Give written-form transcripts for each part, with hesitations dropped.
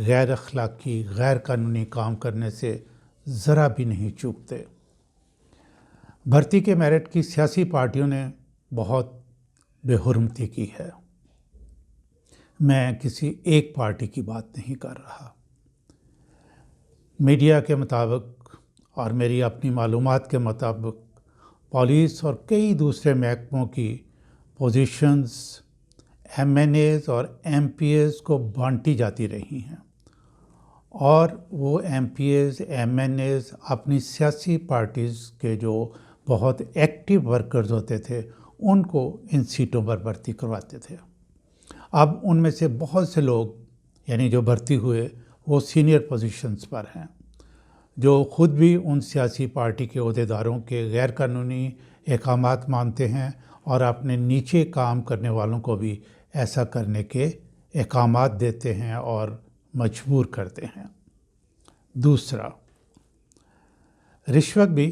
غیر اخلاقی غیر قانونی کام کرنے سے ذرا بھی نہیں چوکتے۔ بھرتی کے میرٹ کی سیاسی پارٹیوں نے بہت بے حرمتی کی ہے۔ میں کسی ایک پارٹی کی بات نہیں کر رہا۔ میڈیا کے مطابق اور میری اپنی معلومات کے مطابق پولیس اور کئی دوسرے محکموں کی پوزیشنز ایم این ایز اور ایم پی ایز کو بانٹی جاتی رہی ہیں، اور وہ M P As M N As اپنی سیاسی پارٹیز کے جو بہت ایکٹیو ورکرز ہوتے تھے ان کو ان سیٹوں پر بھرتی کرواتے تھے۔ اب ان میں سے بہت سے لوگ یعنی جو بھرتی ہوئے وہ سینئر پوزیشنز پر ہیں، جو خود بھی ان سیاسی پارٹی کے عہدیداروں کے غیر قانونی احکامات مانتے ہیں اور اپنے نیچے کام کرنے والوں کو بھی ایسا کرنے کے احکامات دیتے ہیں اور مجبور کرتے ہیں۔ دوسرا، رشوت بھی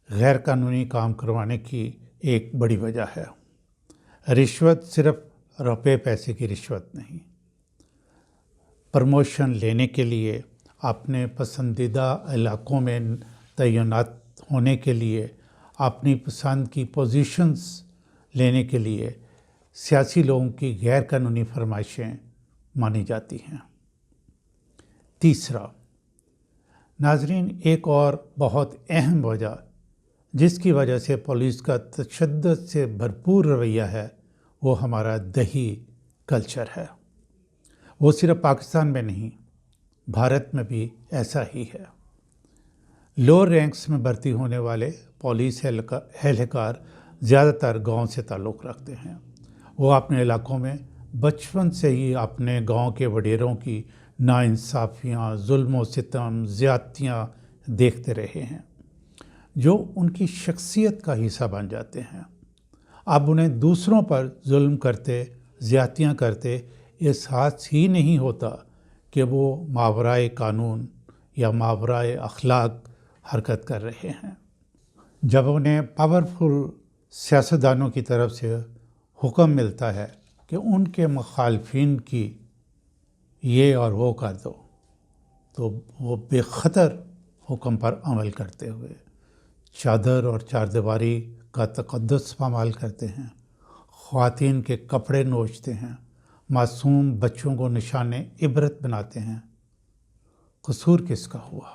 غیر قانونی کام کروانے کی ایک بڑی وجہ ہے۔ رشوت صرف روپے پیسے کی رشوت نہیں، پروموشن لینے کے لیے، اپنے پسندیدہ علاقوں میں تعینات ہونے کے لیے، اپنی پسند کی پوزیشنز لینے کے لیے سیاسی لوگوں کی غیر قانونی فرمائشیں مانی جاتی ہیں۔ تیسرا، ناظرین، ایک اور بہت اہم وجہ جس کی وجہ سے پولیس کا تشدد سے بھرپور رویہ ہے وہ ہمارا دہی کلچر ہے۔ وہ صرف پاکستان میں نہیں، بھارت میں بھی ایسا ہی ہے۔ لوور رینکس میں بھرتی ہونے والے پولیس اہلکار زیادہ تر گاؤں سے تعلق رکھتے ہیں۔ وہ اپنے علاقوں میں بچپن سے ہی اپنے گاؤں کے وڈیروں کی ناانصافیاں، ظلم و ستم، زیادتیاں دیکھتے رہے ہیں، جو ان کی شخصیت کا حصہ بن جاتے ہیں۔ اب انہیں دوسروں پر ظلم کرتے، زیادتیاں کرتے احساس ہی نہیں ہوتا کہ وہ ماورائے قانون یا ماورائے اخلاق حرکت کر رہے ہیں۔ جب انہیں پاورفل سیاستدانوں کی طرف سے حکم ملتا ہے کہ ان کے مخالفین کی یہ اور وہ کر دو، تو وہ بے خطر حکم پر عمل کرتے ہوئے چادر اور چاردیواری کا تقدس پامال کرتے ہیں، خواتین کے کپڑے نوچتے ہیں، معصوم بچوں کو نشان عبرت بناتے ہیں۔ قصور کس کا ہوا؟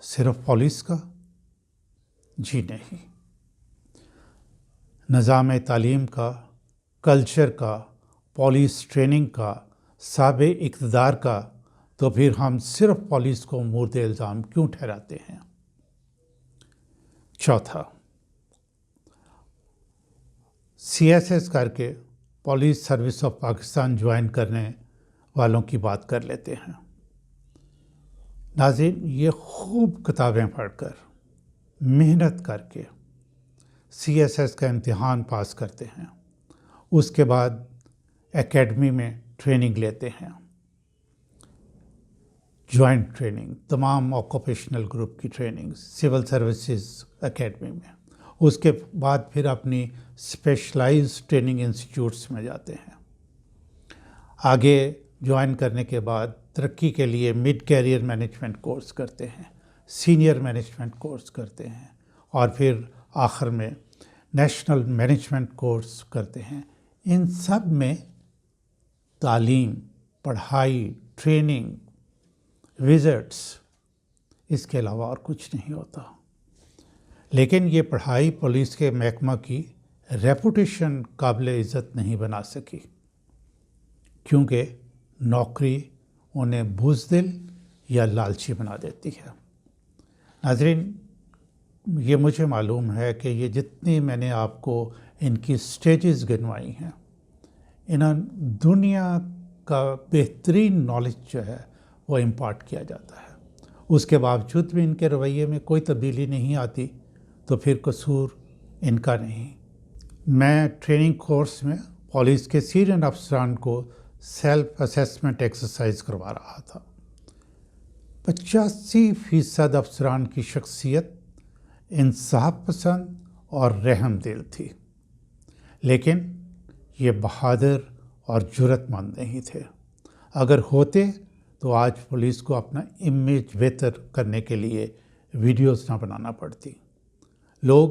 صرف پولیس کا؟ جی نہیں، نظام تعلیم کا، کلچر کا، پولیس ٹریننگ کا، سابق اقتدار کا۔ تو پھر ہم صرف پولیس کو مورد الزام کیوں ٹھہراتے ہیں؟ چوتھا، سی ایس ایس کر کے police service of Pakistan join کرنے والوں کی بات کر لیتے ہیں۔ ناظرین، یہ خوب کتابیں پڑھ کر، محنت کر کے سی ایس ایس کا امتحان پاس کرتے ہیں، اس کے بعد اکیڈمی میں ٹریننگ لیتے ہیں، جوائنٹ ٹریننگ، تمام آکوپیشنل گروپ کی ٹریننگ سول سروسز اکیڈمی میں، اس کے بعد پھر اپنی اسپیشلائز ٹریننگ انسٹیٹیوٹس میں جاتے ہیں۔ آگے جوائن کرنے کے بعد ترقی کے لیے مڈ کیریئر مینجمنٹ کورس کرتے ہیں، سینئر مینجمنٹ کورس کرتے ہیں، اور پھر آخر میں نیشنل مینجمنٹ کورس کرتے ہیں۔ ان سب میں تعلیم، پڑھائی، ٹریننگ، وزٹس، اس کے علاوہ اور کچھ نہیں ہوتا۔ لیکن یہ پڑھائی پولیس کے محکمہ کی ریپوٹیشن قابل عزت نہیں بنا سکی، کیونکہ نوکری انہیں بزدل یا لالچی بنا دیتی ہے۔ ناظرین، یہ مجھے معلوم ہے کہ یہ جتنی میں نے آپ کو ان کی سٹیجز گنوائی ہیں، انہوں دنیا کا بہترین نالج جو ہے وہ امپارٹ کیا جاتا ہے، اس کے باوجود بھی ان کے رویے میں کوئی تبدیلی نہیں آتی، تو پھر قصور ان کا نہیں۔ میں ٹریننگ کورس میں پولیس کے سینئر افسران کو سیلف اسیسمنٹ ایکسرسائز کروا رہا تھا۔ 85% افسران کی شخصیت انصاف پسند اور رحم دل تھی، لیکن یہ بہادر اور جرأت مند نہیں تھے۔ اگر ہوتے تو آج پولیس کو اپنا امیج بہتر کرنے کے لیے ویڈیوز نہ بنانا پڑتی۔ لوگ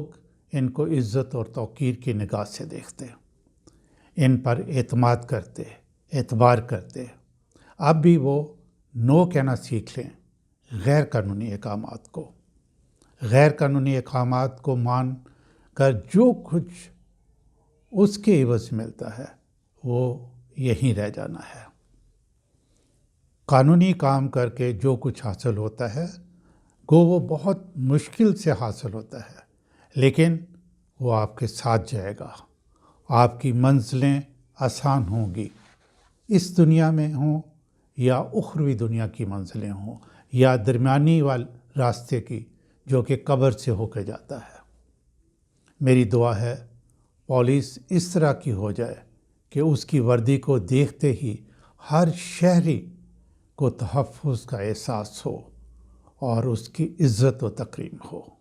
ان کو عزت اور توقیر کی نگاہ سے دیکھتے، ان پر اعتماد کرتے، اعتبار کرتے۔ اب بھی وہ نو کہنا سیکھ لیں غیر قانونی اقدامات کو۔ غیر قانونی اقدامات کو مان کر جو کچھ اس کے عوض ملتا ہے وہ یہیں رہ جانا ہے۔ قانونی کام کر کے جو کچھ حاصل ہوتا ہے گو وہ بہت مشکل سے حاصل ہوتا ہے، لیکن وہ آپ کے ساتھ جائے گا۔ آپ کی منزلیں آسان ہوں گی، اس دنیا میں ہوں یا اخروی دنیا کی منزلیں ہوں یا درمیانی راستے کی جو کہ قبر سے ہو کے جاتا ہے۔ میری دعا ہے پولیس اس طرح کی ہو جائے کہ اس کی وردی کو دیکھتے ہی ہر شہری کو تحفظ کا احساس ہو اور اس کی عزت و تکریم ہو۔